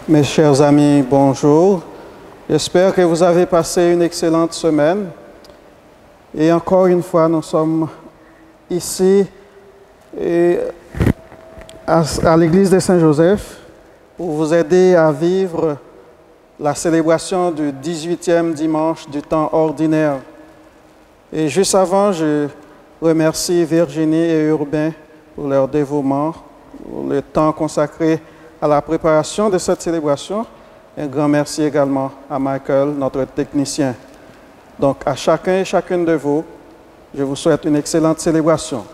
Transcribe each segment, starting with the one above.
Mes chers amis, bonjour. J'espère que vous avez passé une excellente semaine. Et encore une fois, nous sommes ici à l'église de Saint-Joseph pour vous aider à vivre la célébration du 18e dimanche du temps ordinaire. Et juste avant, je remercie Virginie et Urbain pour leur dévouement, pour le temps consacré à la préparation de cette célébration. Un grand merci également à Michael, notre technicien. Donc, à chacun et chacune de vous, je vous souhaite une excellente célébration.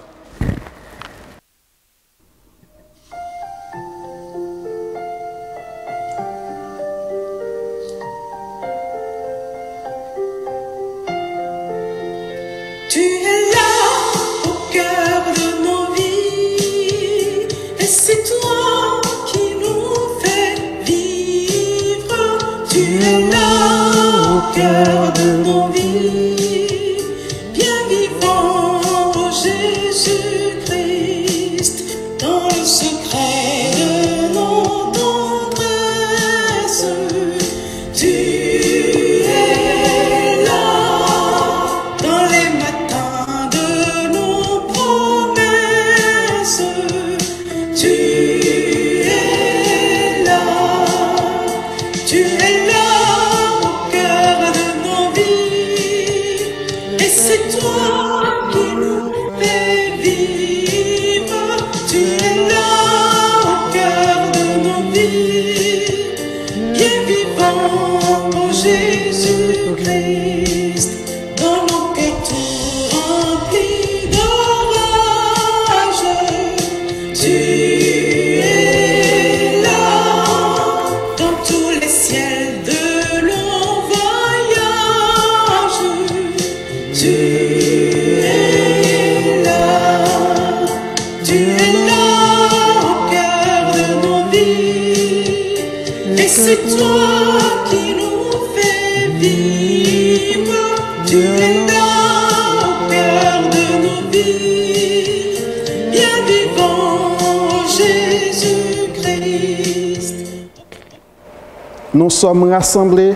Nous sommes rassemblés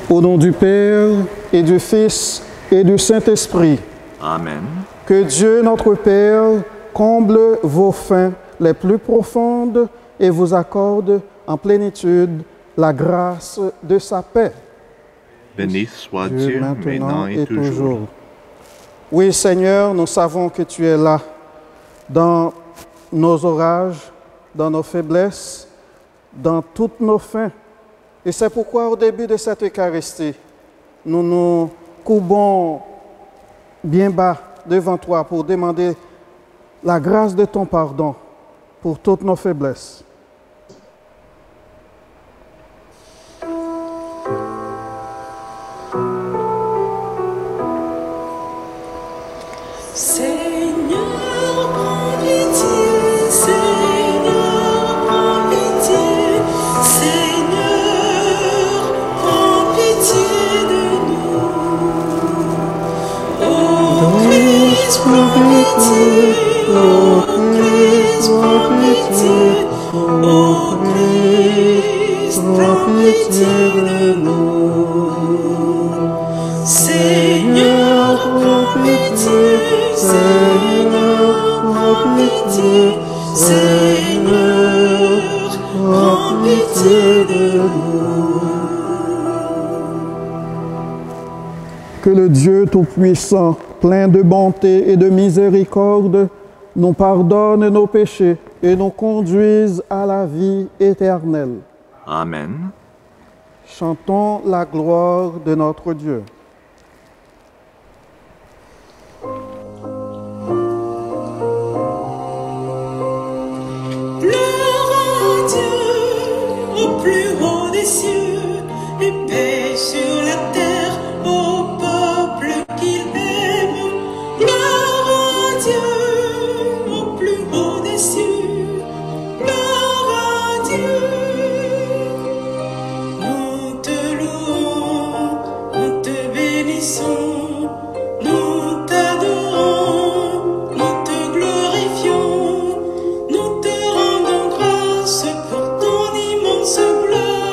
au nom du Père et du Fils et du Saint-Esprit. Amen. Que Dieu, notre Père, comble vos fins les plus profondes et vous accorde en plénitude la grâce de sa paix. Béni soit Dieu maintenant et toujours. Oui, Seigneur, nous savons que tu es là dans nos orages, dans nos faiblesses, dans toutes nos fins. Et c'est pourquoi au début de cette Eucharistie, nous nous courbons bien bas devant toi pour demander la grâce de ton pardon pour toutes nos faiblesses. Que le Dieu Tout-Puissant, plein de bonté et de miséricorde, nous pardonne nos péchés et nous conduise à la vie éternelle. Amen. Chantons la gloire de notre Dieu. Gloire à Dieu au plus haut des cieux et paix sur la terre au peuple qu'il aime. Gloire à Dieu au plus haut des cieux. Gloire à Dieu. Nous te louons, nous te bénissons, nous t'adorons, nous te glorifions, nous te rendons grâce pour ton immense gloire.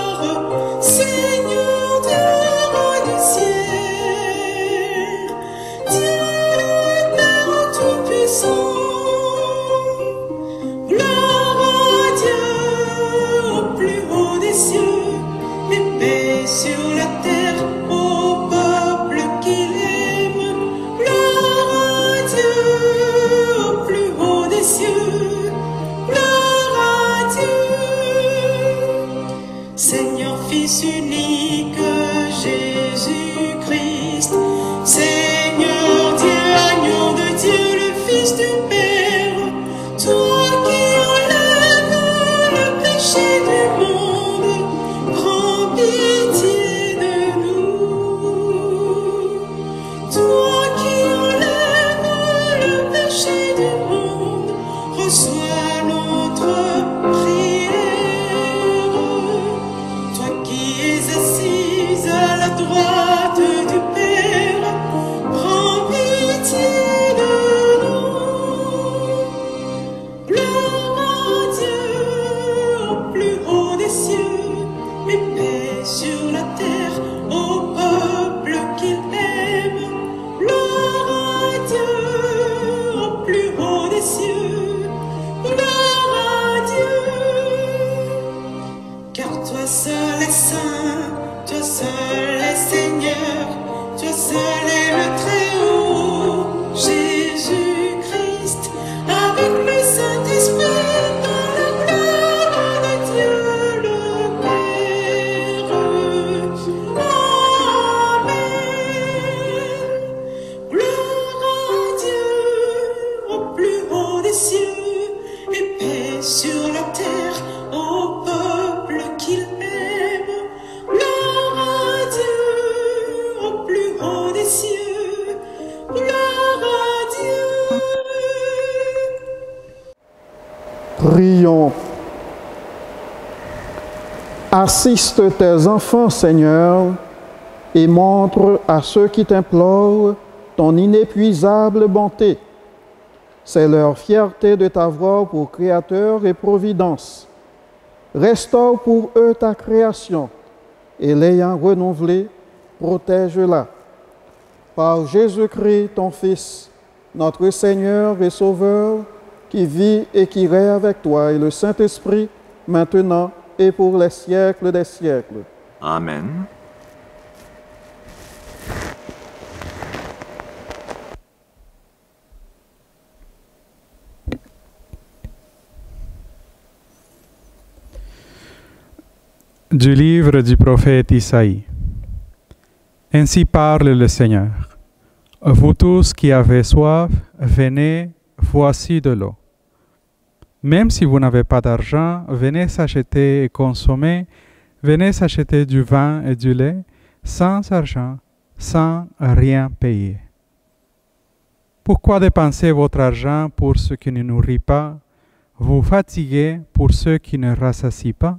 Prions. Assiste tes enfants, Seigneur, et montre à ceux qui t'implorent ton inépuisable bonté. C'est leur fierté de t'avoir pour Créateur et Providence. Restaure pour eux ta création et l'ayant renouvelée, protège-la. Par Jésus-Christ, ton Fils, notre Seigneur et Sauveur, qui vit et qui règne avec toi et le Saint-Esprit, maintenant et pour les siècles des siècles. Amen. Du livre du prophète Isaïe. Ainsi parle le Seigneur. Vous tous qui avez soif, venez, voici de l'eau. Même si vous n'avez pas d'argent, venez s'acheter et consommer, venez s'acheter du vin et du lait, sans argent, sans rien payer. Pourquoi dépenser votre argent pour ce qui ne nourrit pas, vous fatiguer pour ceux qui ne rassasient pas?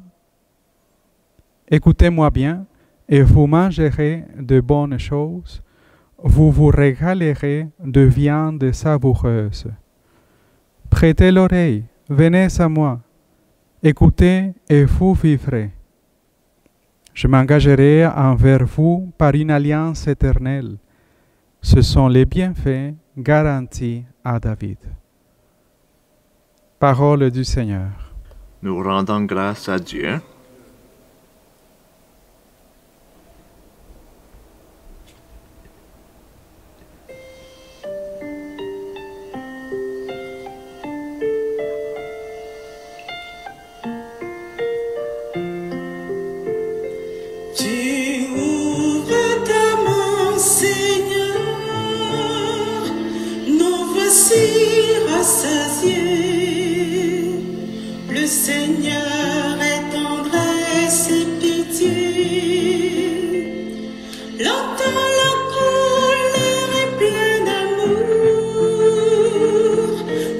Écoutez-moi bien, et vous mangerez de bonnes choses, vous vous régalerez de viande savoureuse. Prêtez l'oreille, venez à moi, écoutez et vous vivrez. Je m'engagerai envers vous par une alliance éternelle. Ce sont les bienfaits garantis à David. Parole du Seigneur. Nous rendons grâce à Dieu. Tu ouvres ta main, Seigneur, nous voici rassasiés. Le Seigneur est tendresse et pitié. L'entend la colère est pleine d'amour.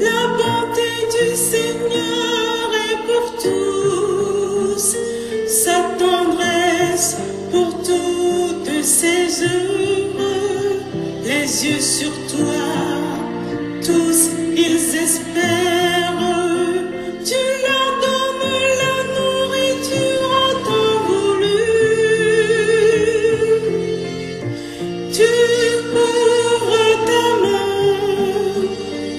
La bonté du Seigneur est pour tous. Sa tendresse pour toutes ses œuvres. Les yeux sur toi, tous ils espèrent. Tu leur donnes la nourriture en temps voulu. Tu ouvres ta main,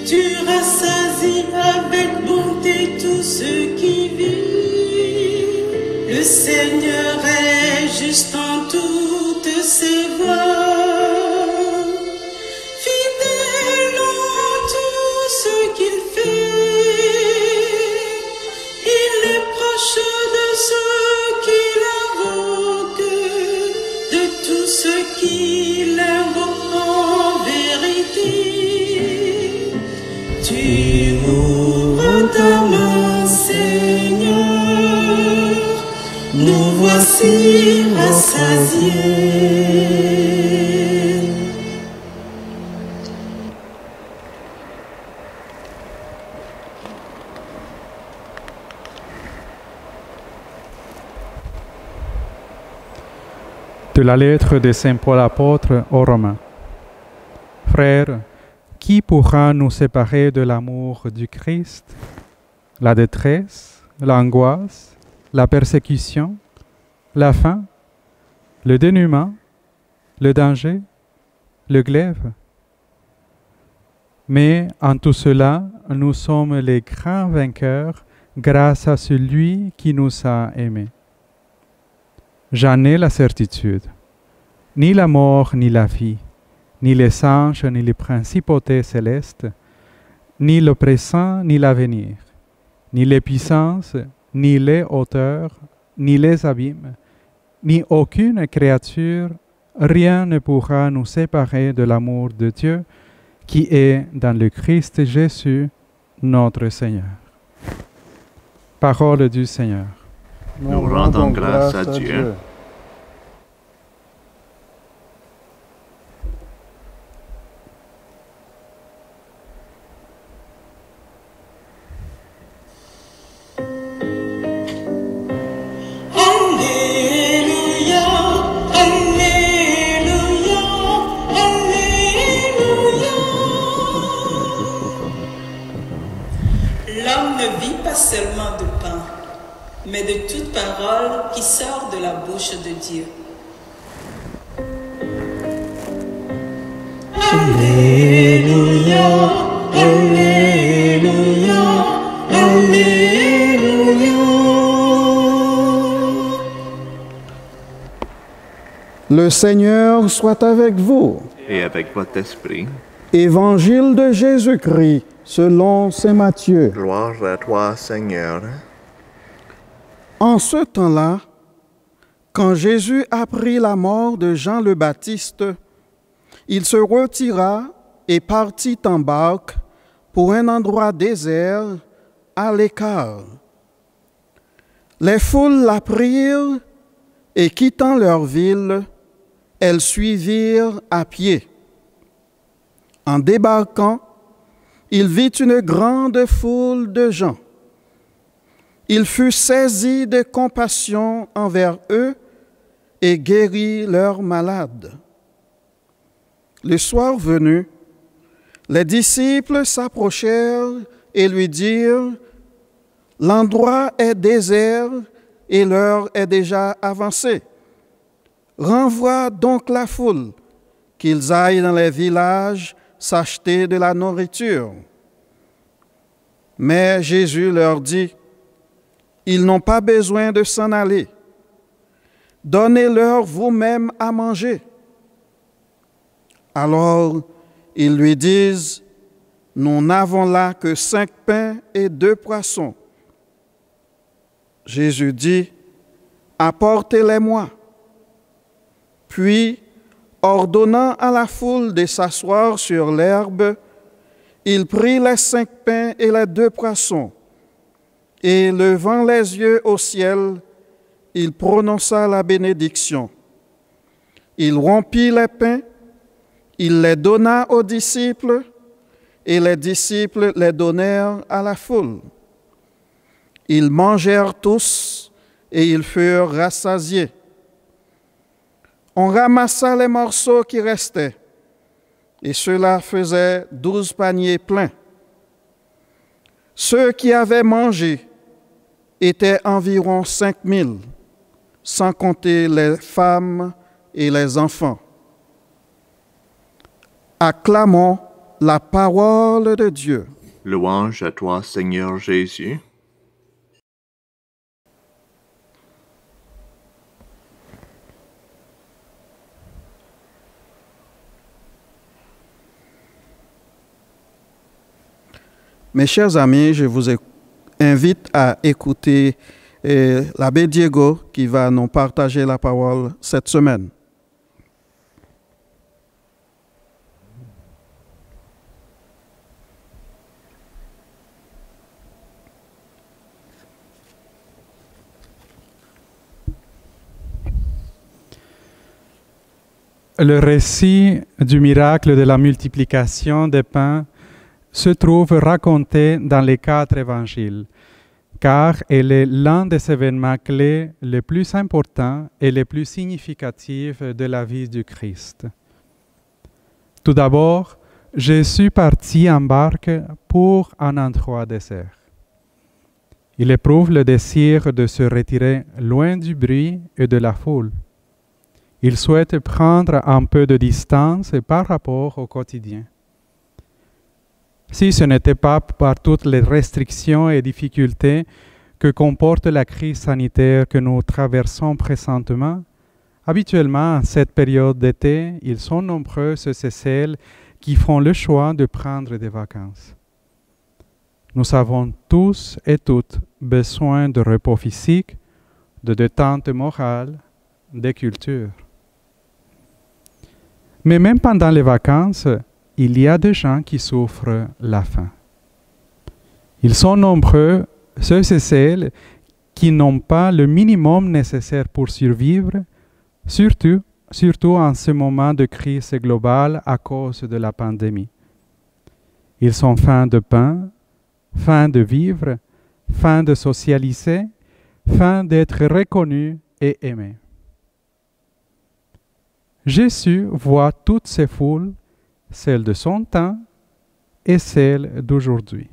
tu rassasies avec bonté tous ceux qui vivent. Le Seigneur est juste en toutes ses voies. Fidèle en tout ce qu'il fait. Il est proche de ceux qui l'invoquent, de tous ceux qui l'invoquent en vérité. Tu ouvres ta main, Seigneur, nous voici rassasiés. De la lettre de Saint Paul apôtre aux Romains. Frères, qui pourra nous séparer de l'amour du Christ? La détresse, l'angoisse, la persécution, la faim, le dénuement, le danger, le glaive. Mais en tout cela, nous sommes les grands vainqueurs grâce à celui qui nous a aimés. J'en ai la certitude. Ni la mort, ni la vie, ni les anges, ni les principautés célestes, ni le présent, ni l'avenir, ni les puissances, ni les hauteurs, ni les abîmes, ni aucune créature, rien ne pourra nous séparer de l'amour de Dieu qui est dans le Christ Jésus, notre Seigneur. Parole du Seigneur. Nous rendons grâce à Dieu. L'homme ne vit pas seulement de pain, mais de toute parole qui sort de la bouche de Dieu. Alléluia, Alléluia, Alléluia. Le Seigneur soit avec vous. Et avec votre esprit, Évangile de Jésus-Christ selon saint Matthieu. gloire à toi, Seigneur. En ce temps-là, quand Jésus apprit la mort de Jean le Baptiste, il se retira et partit en barque pour un endroit désert à l'écart. Les foules l'apprirent et quittant leur ville, elles suivirent à pied. En débarquant, il vit une grande foule de gens. Il fut saisi de compassion envers eux et guérit leurs malades. Le soir venu, les disciples s'approchèrent et lui dirent « L'endroit est désert et l'heure est déjà avancée. Renvoie donc la foule, qu'ils aillent dans les villages s'acheter de la nourriture. » Mais Jésus leur dit « Ils n'ont pas besoin de s'en aller. Donnez-leur vous-même à manger. » Alors, ils lui disent, « Nous n'avons là que 5 pains et 2 poissons. » Jésus dit, « Apportez-les-moi. » Puis, ordonnant à la foule de s'asseoir sur l'herbe, il prit les 5 pains et les 2 poissons, et levant les yeux au ciel, il prononça la bénédiction. Il rompit les pains, il les donna aux disciples, et les disciples les donnèrent à la foule. Ils mangèrent tous, et ils furent rassasiés. On ramassa les morceaux qui restaient, et cela faisait 12 paniers pleins. Ceux qui avaient mangé étaient environ 5000, sans compter les femmes et les enfants. Acclamons la parole de Dieu. Louange à toi, Seigneur Jésus. Mes chers amis, je vous invite à écouter l'abbé Diego qui va nous partager la parole cette semaine. Le récit du miracle de la multiplication des pains se trouve raconté dans les 4 évangiles, car elle est l'un des événements clés les plus importants et les plus significatifs de la vie du Christ. Tout d'abord, Jésus partit en barque pour un endroit désert. Il éprouve le désir de se retirer loin du bruit et de la foule. Il souhaite prendre un peu de distance par rapport au quotidien. Si ce n'était pas par toutes les restrictions et difficultés que comporte la crise sanitaire que nous traversons présentement, habituellement, en cette période d'été, ils sont nombreux ceux et celles qui font le choix de prendre des vacances. Nous avons tous et toutes besoin de repos physique, de détente morale, de culture. Mais même pendant les vacances, il y a des gens qui souffrent la faim. Ils sont nombreux, ceux et celles qui n'ont pas le minimum nécessaire pour survivre, surtout en ce moment de crise globale à cause de la pandémie. Ils sont faim de pain, faim de vivre, faim de socialiser, faim d'être reconnus et aimés. Jésus voit toutes ces foules, celles de son temps et celles d'aujourd'hui.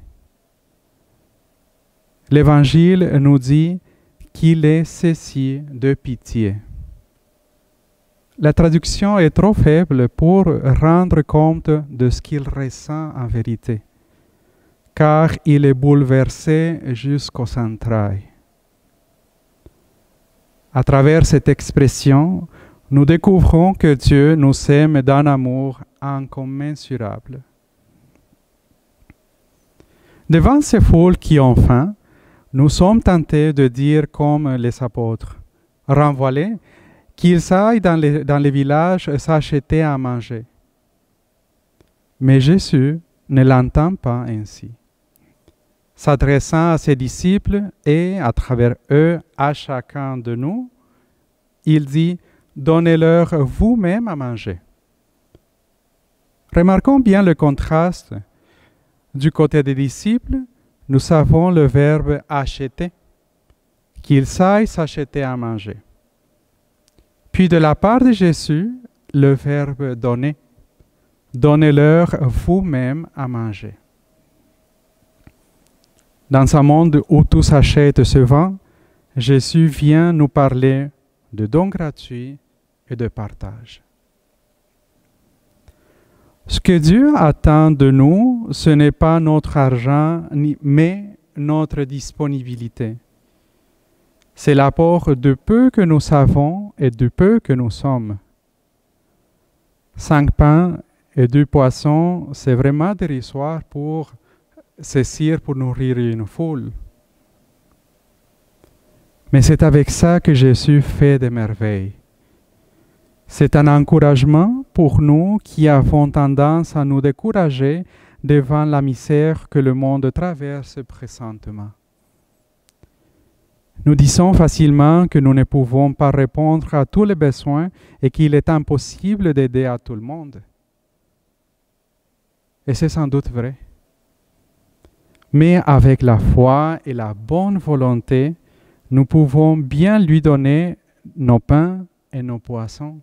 l'Évangile nous dit qu'il est saisi de pitié. La traduction est trop faible pour rendre compte de ce qu'il ressent en vérité, car il est bouleversé jusqu'aux entrailles. À travers cette expression, nous découvrons que Dieu nous aime d'un amour incommensurable. Devant ces foules qui ont faim, nous sommes tentés de dire comme les apôtres, « Renvoie-les, qu'ils aillent dans les villages s'acheter à manger. » Mais Jésus ne l'entend pas ainsi. S'adressant à ses disciples et, à travers eux, à chacun de nous, il dit « Donnez-leur vous-même à manger. » Remarquons bien le contraste. Du côté des disciples, nous avons le verbe « acheter », qu'ils aillent s'acheter à manger. Puis de la part de Jésus, le verbe « donner ». Donnez-leur vous-même à manger. Dans un monde où tout s'achète et se vend, Jésus vient nous parler de dons gratuits et de partage. Ce que Dieu attend de nous, ce n'est pas notre argent, mais notre disponibilité. C'est l'apport du peu que nous savons et du peu que nous sommes. 5 pains et 2 poissons, c'est vraiment dérisoire pour saisir, pour nourrir une foule. Mais c'est avec ça que Jésus fait des merveilles. C'est un encouragement pour nous qui avons tendance à nous décourager devant la misère que le monde traverse présentement. Nous disons facilement que nous ne pouvons pas répondre à tous les besoins et qu'il est impossible d'aider à tout le monde. Et c'est sans doute vrai. Mais avec la foi et la bonne volonté, nous pouvons bien lui donner nos pains et nos poissons.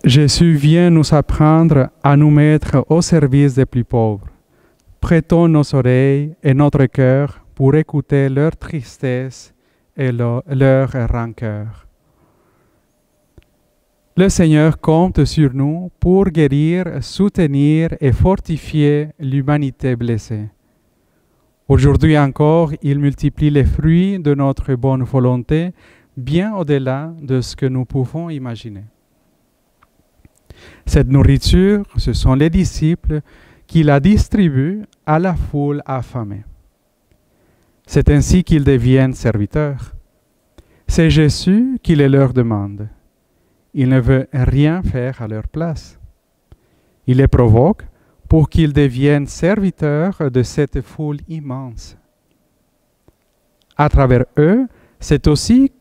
Jésus vient nous apprendre à nous mettre au service des plus pauvres. Prêtons nos oreilles et notre cœur pour écouter leur tristesse et leur rancœur. Le Seigneur compte sur nous pour guérir, soutenir et fortifier l'humanité blessée. Aujourd'hui encore, il multiplie les fruits de notre bonne volonté bien au-delà de ce que nous pouvons imaginer. Cette nourriture, ce sont les disciples qui la distribuent à la foule affamée. C'est ainsi qu'ils deviennent serviteurs. C'est Jésus qui les leur demande. Il ne veut rien faire à leur place. Il les provoque pour qu'ils deviennent serviteurs de cette foule immense. À travers eux, c'est aussi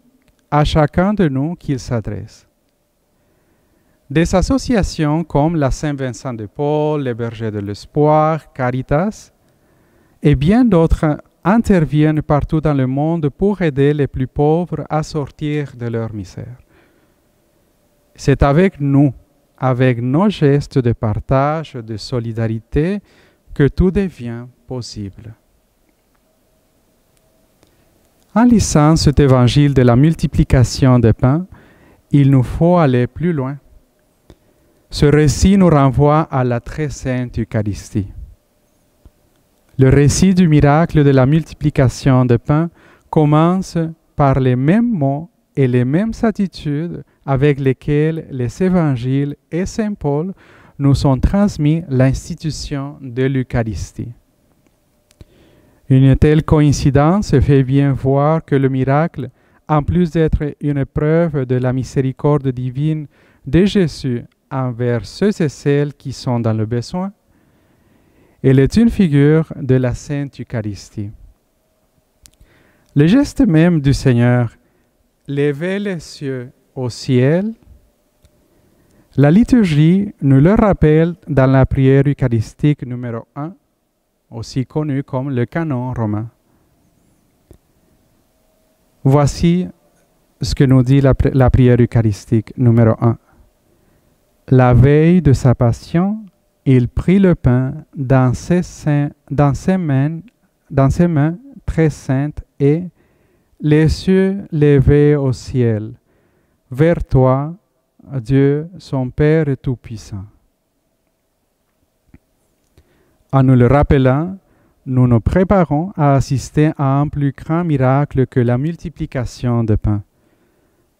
à chacun de nous qu'il s'adresse. Des associations comme la Saint-Vincent de Paul, les Bergers de l'Espoir, Caritas et bien d'autres interviennent partout dans le monde pour aider les plus pauvres à sortir de leur misère. C'est avec nous, avec nos gestes de partage, de solidarité, que tout devient possible. En lisant cet évangile de la multiplication des pains, il nous faut aller plus loin. Ce récit nous renvoie à la très sainte Eucharistie. Le récit du miracle de la multiplication des pains commence par les mêmes mots et les mêmes attitudes avec lesquelles les évangiles et Saint Paul nous ont transmis l'institution de l'Eucharistie. Une telle coïncidence fait bien voir que le miracle, en plus d'être une preuve de la miséricorde divine de Jésus envers ceux et celles qui sont dans le besoin, elle est une figure de la Sainte Eucharistie. Le geste même du Seigneur, lever les cieux au ciel, la liturgie nous le rappelle dans la prière eucharistique numéro 1, aussi connue comme le canon romain. Voici ce que nous dit la prière eucharistique numéro 1. La veille de sa passion, il prit le pain dans ses mains dans ses mains très saintes et, les cieux levés au ciel, vers toi, Dieu, son Père Tout-Puissant. En nous le rappelant, nous nous préparons à assister à un plus grand miracle que la multiplication de pain.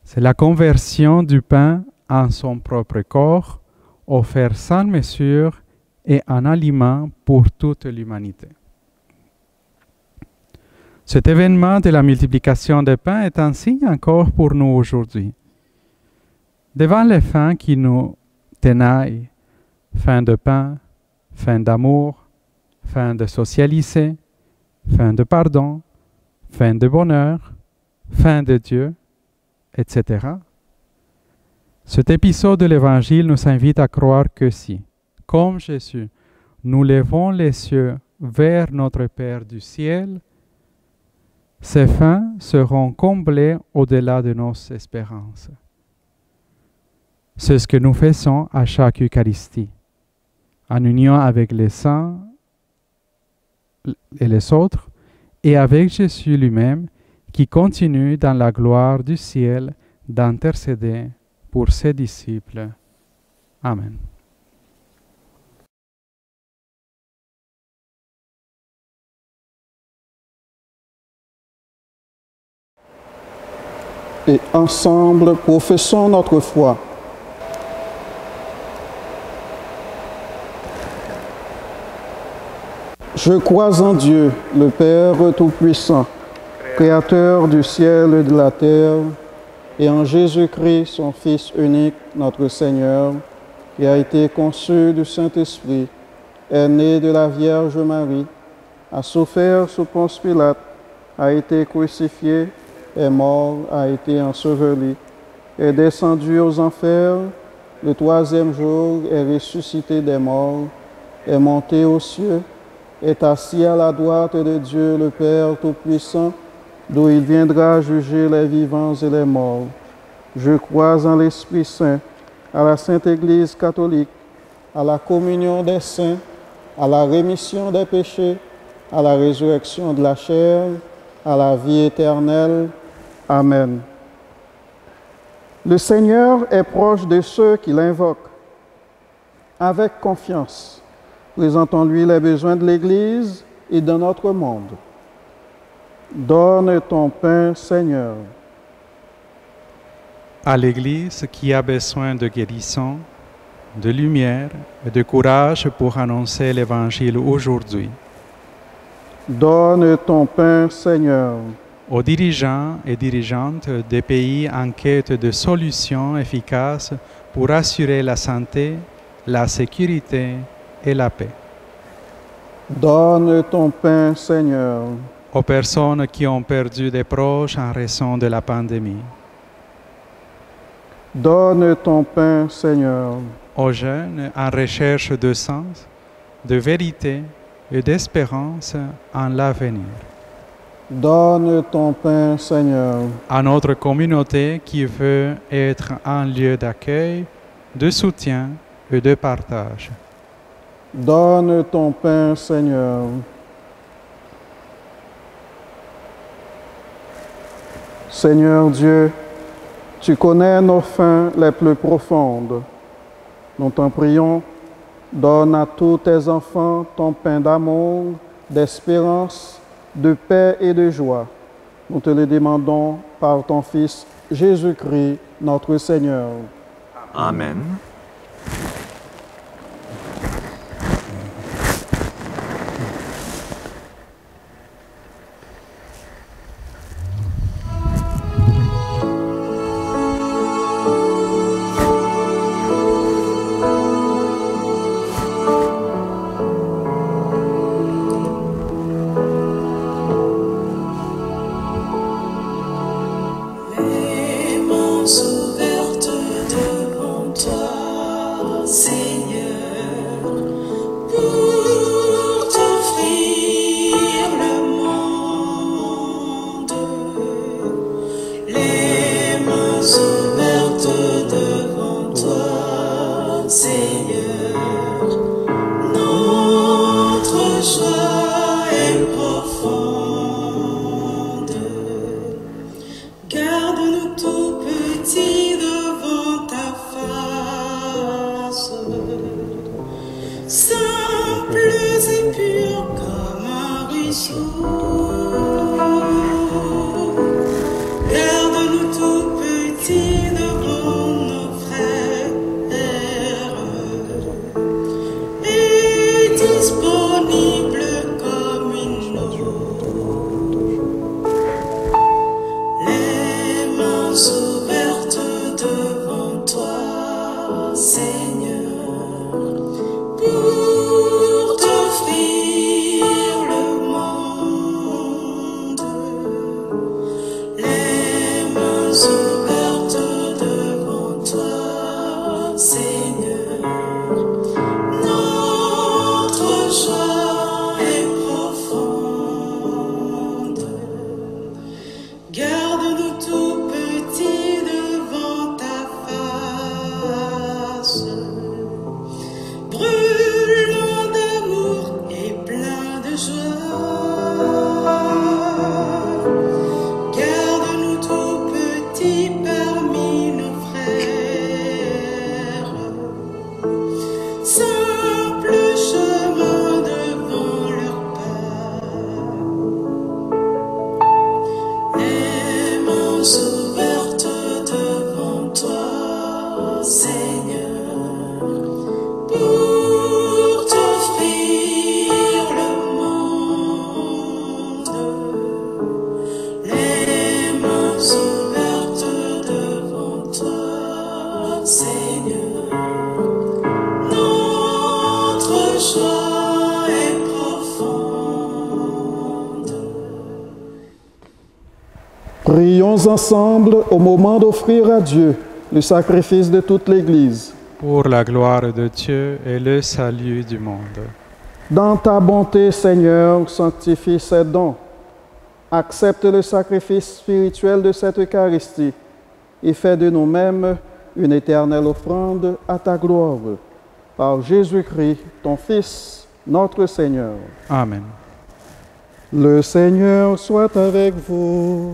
C'est la conversion du pain en son propre corps, offert sans mesure et un aliment pour toute l'humanité. Cet événement de la multiplication des pains est un signe encore pour nous aujourd'hui. Devant les fins qui nous tenaillent, fin de pain, fin d'amour, fin de socialiser, fin de pardon, fin de bonheur, fin de Dieu, etc. Cet épisode de l'Évangile nous invite à croire que si, comme Jésus, nous levons les cieux vers notre Père du ciel, ces fins seront comblées au-delà de nos espérances. C'est ce que nous faisons à chaque Eucharistie, en union avec les saints et les autres, et avec Jésus lui-même, qui continue dans la gloire du ciel d'intercéder pour ses disciples. Amen. Et ensemble, professons notre foi. Je crois en Dieu, le Père Tout-Puissant, Créateur du ciel et de la terre, et en Jésus-Christ, son Fils unique, notre Seigneur, qui a été conçu du Saint-Esprit, est né de la Vierge Marie, a souffert sous Ponce Pilate, a été crucifié, est mort, a été enseveli, est descendu aux enfers, le troisième jour est ressuscité des morts, est monté aux cieux, est assis à la droite de Dieu le Père Tout-Puissant, d'où il viendra juger les vivants et les morts. Je crois en l'Esprit Saint, à la Sainte Église catholique, à la communion des saints, à la rémission des péchés, à la résurrection de la chair, à la vie éternelle. Amen. Le Seigneur est proche de ceux qui l'invoquent. Avec confiance, présentons-lui les besoins de l'Église et de notre monde. Donne ton pain, Seigneur. À l'Église qui a besoin de guérison, de lumière et de courage pour annoncer l'Évangile aujourd'hui. Donne ton pain, Seigneur. Aux dirigeants et dirigeantes des pays en quête de solutions efficaces pour assurer la santé, la sécurité et la paix. Donne ton pain, Seigneur. Aux personnes qui ont perdu des proches en raison de la pandémie. Donne ton pain, Seigneur. Aux jeunes en recherche de sens, de vérité et d'espérance en l'avenir. Donne ton pain, Seigneur. À notre communauté qui veut être un lieu d'accueil, de soutien et de partage. Donne ton pain, Seigneur. Seigneur Dieu, tu connais nos faim les plus profondes. Nous t'en prions, donne à tous tes enfants ton pain d'amour, d'espérance, de paix et de joie. Nous te le demandons par ton Fils Jésus-Christ, notre Seigneur. Amen. Les mains ouvertes devant toi. Garde-nous tout petits devant nos frères et disponibles comme une eau. Les mains ouvertes devant toi, Seigneur, pour t'offrir le monde. Les mains ouvertes devant toi, Seigneur, notre joie est profonde. Garde-nous tout petits devant ta face, brûlant d'amour et plein de joie. Garde-nous tout petits parmi nos frères, simple chemin devant leur pas. Les mains ouvertes devant toi, Seigneur, pour t'offrir le monde. Les mains ouvertes devant toi, Seigneur, notre joie est profonde. Prions ensemble au moment d'offrir à Dieu le sacrifice de toute l'Église. pour la gloire de Dieu et le salut du monde. Dans ta bonté, Seigneur, sanctifie ces dons. Accepte le sacrifice spirituel de cette Eucharistie et fais de nous-mêmes une éternelle offrande à ta gloire. Par Jésus-Christ, ton Fils, notre Seigneur. Amen. Le Seigneur soit avec vous.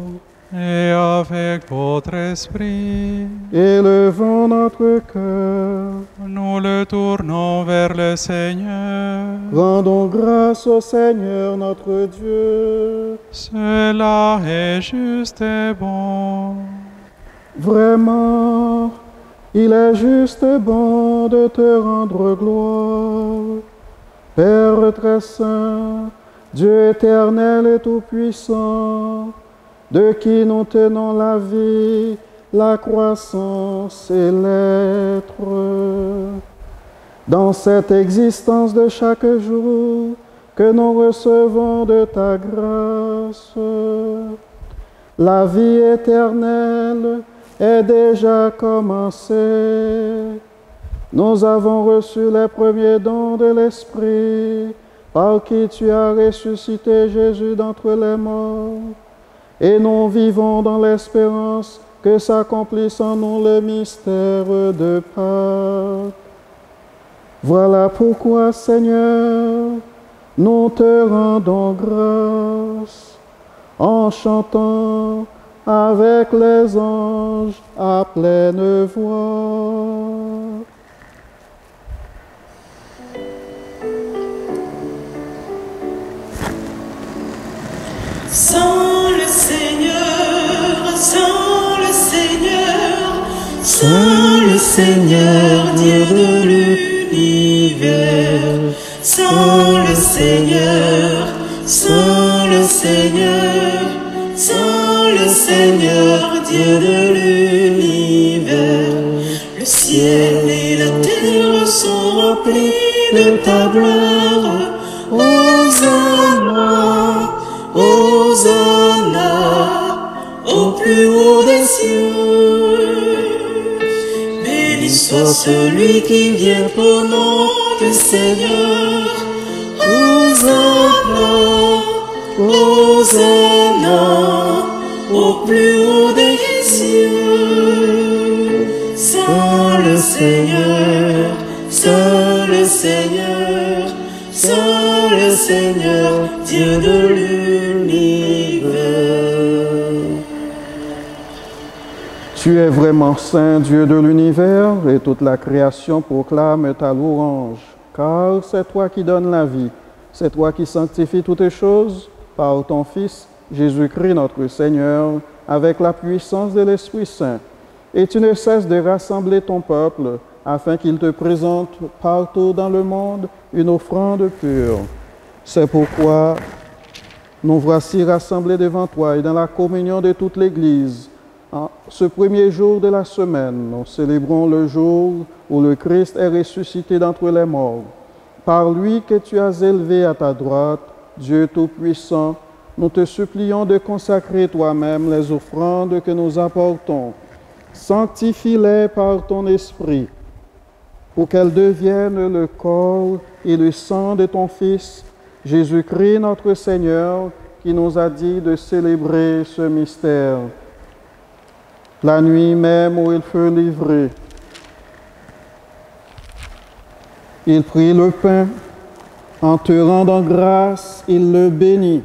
Et avec votre esprit, Élevons notre cœur. nous le tournons vers le Seigneur. Rendons grâce au Seigneur notre Dieu. Cela est juste et bon. Vraiment, il est juste et bon de te rendre gloire. Père très saint, Dieu éternel et tout-puissant, de qui nous tenons la vie, la croissance et l'être. Dans cette existence de chaque jour que nous recevons de ta grâce, la vie éternelle est déjà commencée. Nous avons reçu les premiers dons de l'Esprit, par qui tu as ressuscité Jésus d'entre les morts. Et nous vivons dans l'espérance que s'accomplisse en nous le mystère de Pâques. Voilà pourquoi, Seigneur, nous te rendons grâce en chantant avec les anges à pleine voix. Sans le Seigneur, sans le Seigneur, sans le Seigneur, Dieu de l'univers, sans le Seigneur, sans le Seigneur, sans le Seigneur, Dieu de l'univers, le ciel et la terre sont remplis de ta gloire. Hosanna, Hosanna, au plus haut des cieux. Béni soit celui qui vient au nom du Seigneur. Hosanna, Hosanna, au plus haut des cieux. Sans le Seigneur, sans le Seigneur, sans le Seigneur, Dieu de l'univers. Tu es vraiment saint, Dieu de l'univers, et toute la création proclame ta louange. Car c'est toi qui donnes la vie, c'est toi qui sanctifies toutes choses, par ton Fils, Jésus-Christ notre Seigneur, avec la puissance de l'Esprit Saint. Et tu ne cesses de rassembler ton peuple, afin qu'il te présente partout dans le monde une offrande pure. C'est pourquoi nous voici rassemblés devant toi et dans la communion de toute l'Église. En ce premier jour de la semaine, nous célébrons le jour où le Christ est ressuscité d'entre les morts. Par lui que tu as élevé à ta droite, Dieu Tout-Puissant, nous te supplions de consacrer toi-même les offrandes que nous apportons. Sanctifie-les par ton Esprit, pour qu'elles deviennent le corps et le sang de ton Fils, Jésus-Christ notre Seigneur, qui nous a dit de célébrer ce mystère. La nuit même où il fut livré, il prit le pain, en te rendant grâce, il le bénit.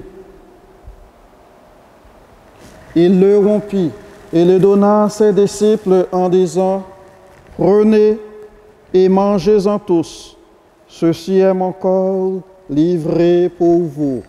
Il le rompit et le donna à ses disciples en disant, « Prenez et mangez-en tous, ceci est mon corps livré pour vous. »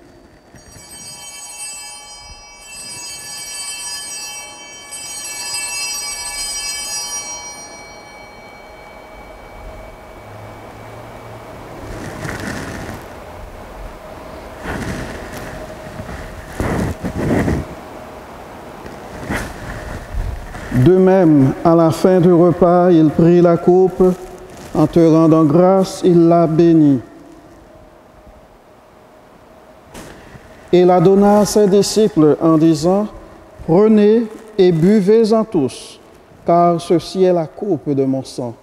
De même, à la fin du repas, il prit la coupe, en te rendant grâce, il la bénit. Et la donna à ses disciples en disant, « Prenez et buvez-en tous, car ceci est la coupe de mon sang,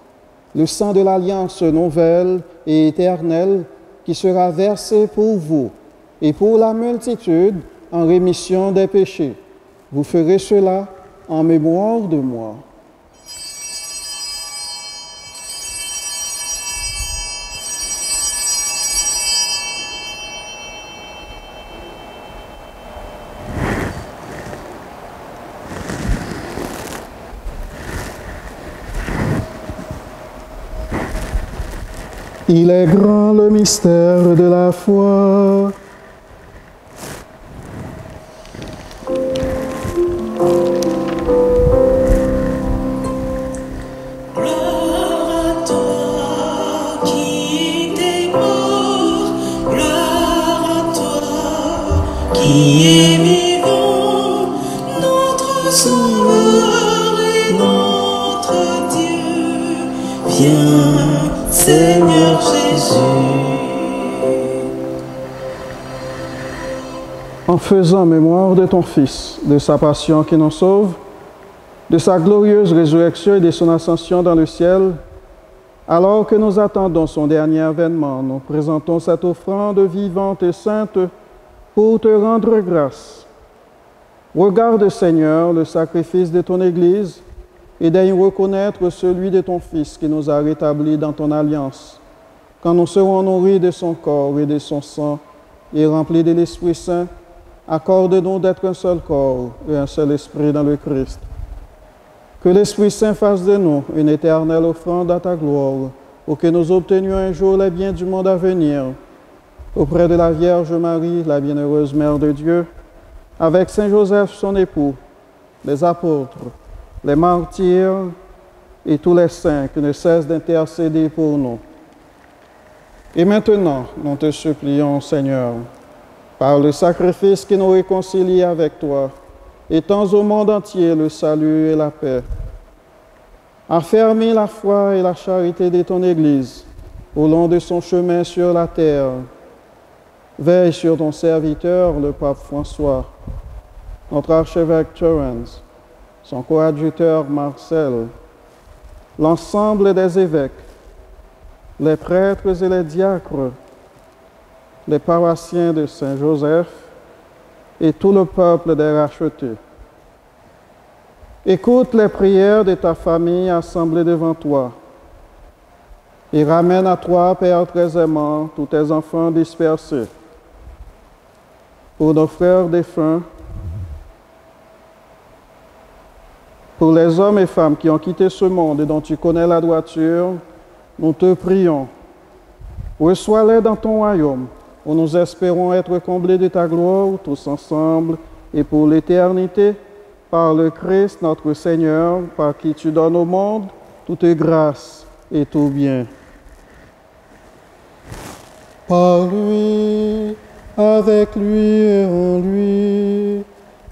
le sang de l'alliance nouvelle et éternelle qui sera versé pour vous et pour la multitude en rémission des péchés. Vous ferez cela en mémoire de moi. » Il est grand le mystère de la foi. Seigneur Jésus. En faisant mémoire de ton Fils, de sa passion qui nous sauve, de sa glorieuse résurrection et de son ascension dans le ciel, alors que nous attendons son dernier avènement, nous présentons cette offrande vivante et sainte pour te rendre grâce. Regarde, Seigneur, le sacrifice de ton Église et daigne reconnaître celui de ton Fils qui nous a rétablis dans ton alliance. Quand nous serons nourris de son corps et de son sang et remplis de l'Esprit Saint, accorde-nous d'être un seul corps et un seul esprit dans le Christ. Que l'Esprit Saint fasse de nous une éternelle offrande à ta gloire, pour que nous obtenions un jour les biens du monde à venir, auprès de la Vierge Marie, la bienheureuse Mère de Dieu, avec Saint Joseph, son époux, les apôtres, les martyrs et tous les saints qui ne cessent d'intercéder pour nous. Et maintenant, nous te supplions, Seigneur, par le sacrifice qui nous réconcilie avec toi, étends au monde entier le salut et la paix. Affermis la foi et la charité de ton Église au long de son chemin sur la terre. Veille sur ton serviteur, le pape François, notre archevêque Terence, son coadjuteur Marcel, l'ensemble des évêques, les prêtres et les diacres, les paroissiens de Saint-Joseph et tout le peuple des rachetés. Écoute les prières de ta famille assemblée devant toi et ramène à toi, Père très aimant, tous tes enfants dispersés. Pour nos frères défunts, pour les hommes et femmes qui ont quitté ce monde et dont tu connais la droiture, nous te prions. Reçois-les dans ton royaume, où nous espérons être comblés de ta gloire, tous ensemble et pour l'éternité, par le Christ notre Seigneur, par qui tu donnes au monde toute grâce et tout bien. Par lui, avec lui et en lui,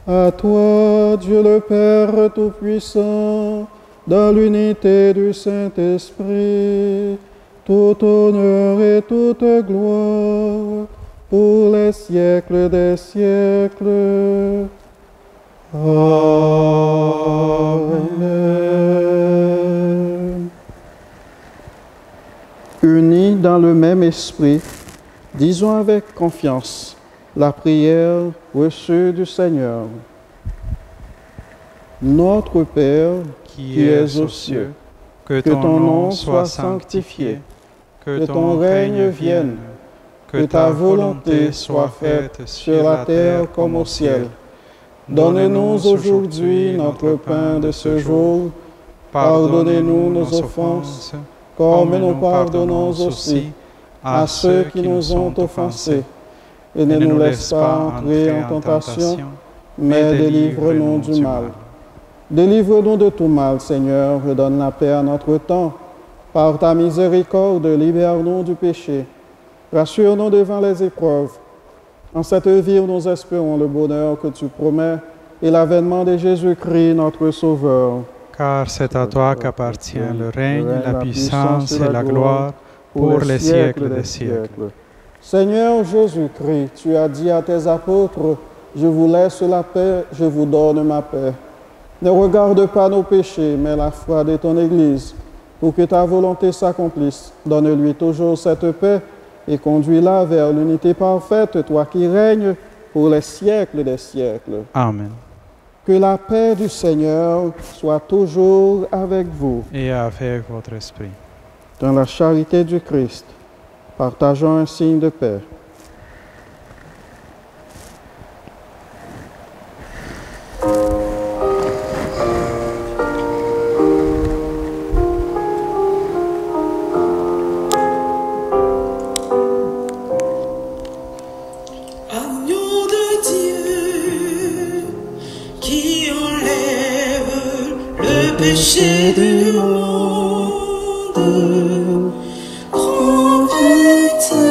à toi, Dieu le Père Tout-Puissant, dans l'unité du Saint-Esprit, tout honneur et toute gloire pour les siècles des siècles. Amen. Unis dans le même esprit, disons avec confiance la prière reçue du Seigneur. Notre Père, qui es aux cieux, que ton nom soit sanctifié, que ton règne vienne, que ta volonté soit faite sur la terre comme au ciel. Donne-nous aujourd'hui notre pain de ce jour. Pardonnez-nous nos offenses, comme nous pardonnons aussi à ceux qui nous ont offensés. Et ne nous laisse pas entrer en tentation, mais délivre-nous du mal. Délivre-nous de tout mal, Seigneur, et donne la paix à notre temps. Par ta miséricorde, libère-nous du péché. Rassure-nous devant les épreuves. En cette vie où nous espérons le bonheur que tu promets et l'avènement de Jésus-Christ, notre Sauveur. Car c'est à toi qu'appartient le règne, la puissance et la gloire pour les siècles des siècles. Seigneur Jésus-Christ, tu as dit à tes apôtres, « Je vous laisse la paix, je vous donne ma paix. » Ne regarde pas nos péchés, mais la foi de ton Église. Pour que ta volonté s'accomplisse, donne-lui toujours cette paix et conduis-la vers l'unité parfaite, toi qui règnes pour les siècles des siècles. Amen. Que la paix du Seigneur soit toujours avec vous. Et avec votre esprit. Dans la charité du Christ, partageons un signe de paix. Péché du monde, prends pitié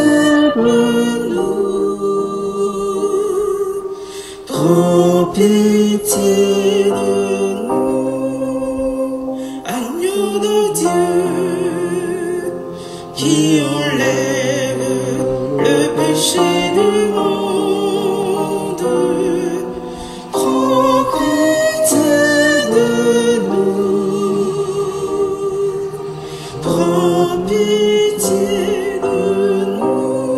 de nous, prends pitié de nous, agneau de Dieu, qui enlève le péché du monde, prends pitié de nous. Prends pitié de nous,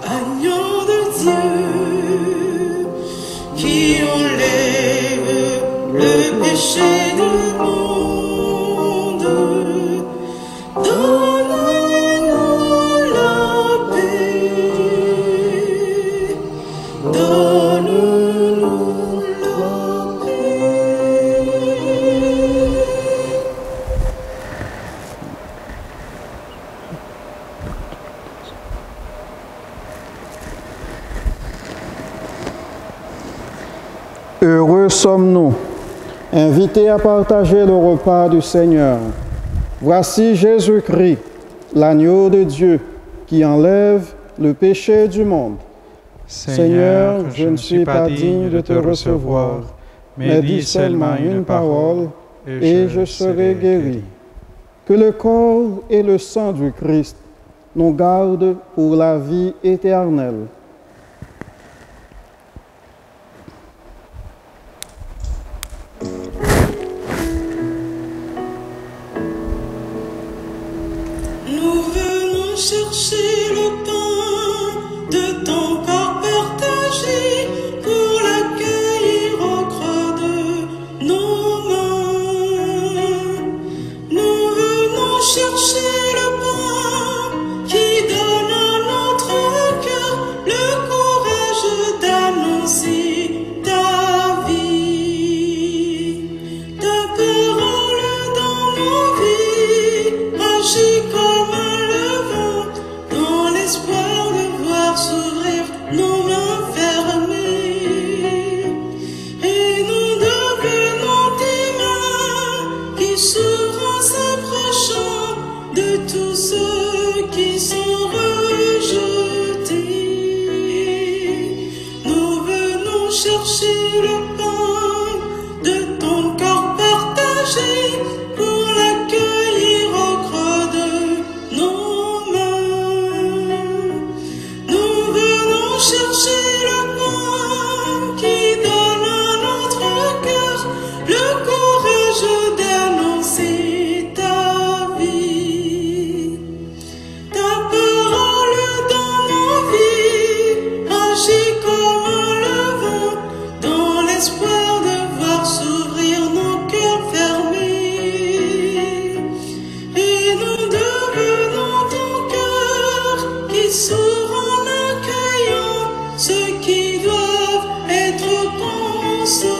agneau de Dieu, qui enlève le péché du monde. Donne-nous la paix, donne-nous la paix. Heureux sommes-nous, invités à partager le repas du Seigneur. Voici Jésus-Christ, l'agneau de Dieu, qui enlève le péché du monde. Seigneur, je ne suis pas digne de te recevoir, mais dis seulement une parole, et je serai guéri. Que le corps et le sang du Christ nous gardent pour la vie éternelle. Nous venons chercher le pain de ton corps partagé pour l'accueillir au creux de nos mains. Nous venons chercher le pain qui donne à notre cœur le courage d'annoncer ta vie. Ta parole dans nos vies agit comme un levain dans l'espoir chercher le pain de ton corps partagé pour l'accueillir au creux de nos mains. Nous venons chercher le pain qui donne à notre cœur le courage d'annoncer ta vie. Ta parole dans nos vies agit comme le vent, dans l'espoir de voir s'ouvrir nos cœurs fermés. Et nous devenons ton cœur qui s'ouvre en accueillant ceux qui doivent être consolés.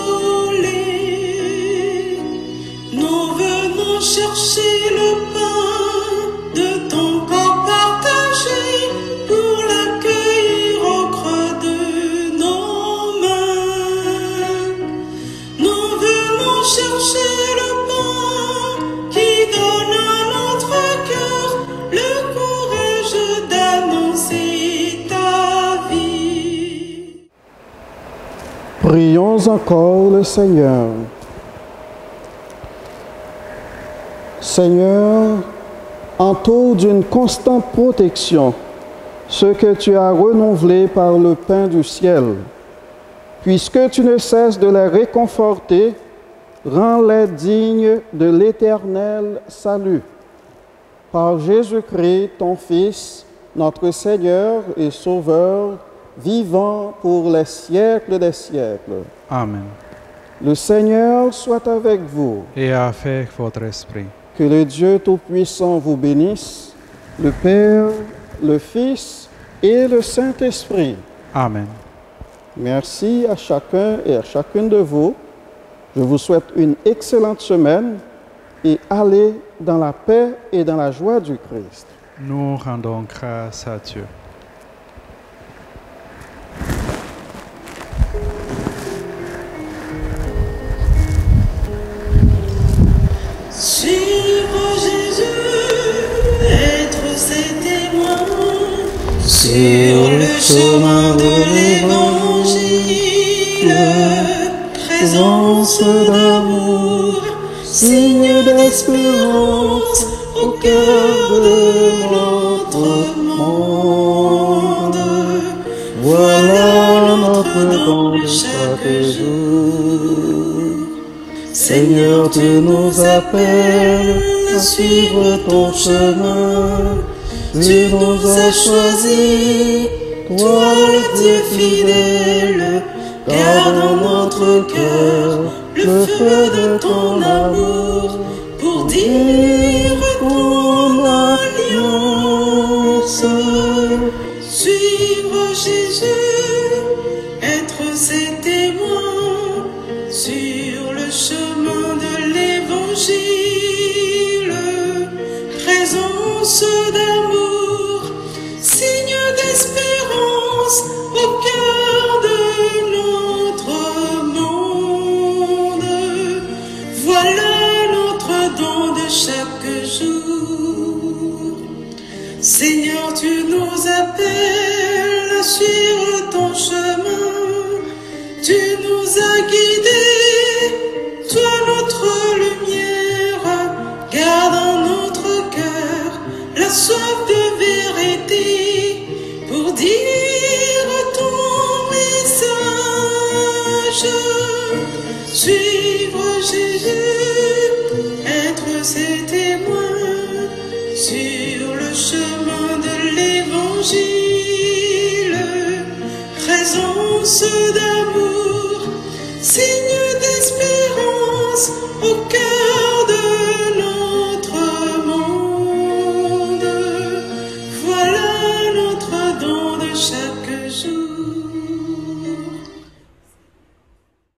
Nous venons chercher le pain de ton corps partagé pour l'accueillir au creux de nos mains. Nous venons chercher le pain qui donne à notre cœur le courage d'annoncer ta vie. Prions encore le Seigneur. Seigneur, entoure d'une constante protection ceux que tu as renouvelés par le pain du ciel. Puisque tu ne cesses de les réconforter, rends-les dignes de l'éternel salut. Par Jésus-Christ, ton Fils, notre Seigneur et Sauveur, vivant pour les siècles des siècles. Amen. Le Seigneur soit avec vous. Et avec votre esprit. Que le Dieu Tout-Puissant vous bénisse, le Père, le Fils et le Saint-Esprit. Amen. Merci à chacun et à chacune de vous. Je vous souhaite une excellente semaine et allez dans la paix et dans la joie du Christ. Nous rendons grâce à Dieu. Suivre Jésus, être ses témoins sur le chemin de l'Évangile, présence d'amour, signe d'espérance au cœur de notre monde. Voilà notre don de chaque jour. Seigneur, tu nous appelles à suivre ton chemin. Tu nous as choisis, toi le Dieu fidèle. Garde en notre cœur le feu de ton amour pour dire ton alliance. Suivre Jésus, être ses témoins sur le chemin de l'Évangile, présence d'amour, signe d'espérance au cœur de notre monde. Voilà notre don de chaque jour. Seigneur, tu nous appelles à suivre ton chemin. Tu nous as guidés, toi notre lumière. Garde en notre cœur la soif de vérité pour dire ton message. Suivre Jésus, être ses témoins sur le chemin de l'Évangile, présence d'amour.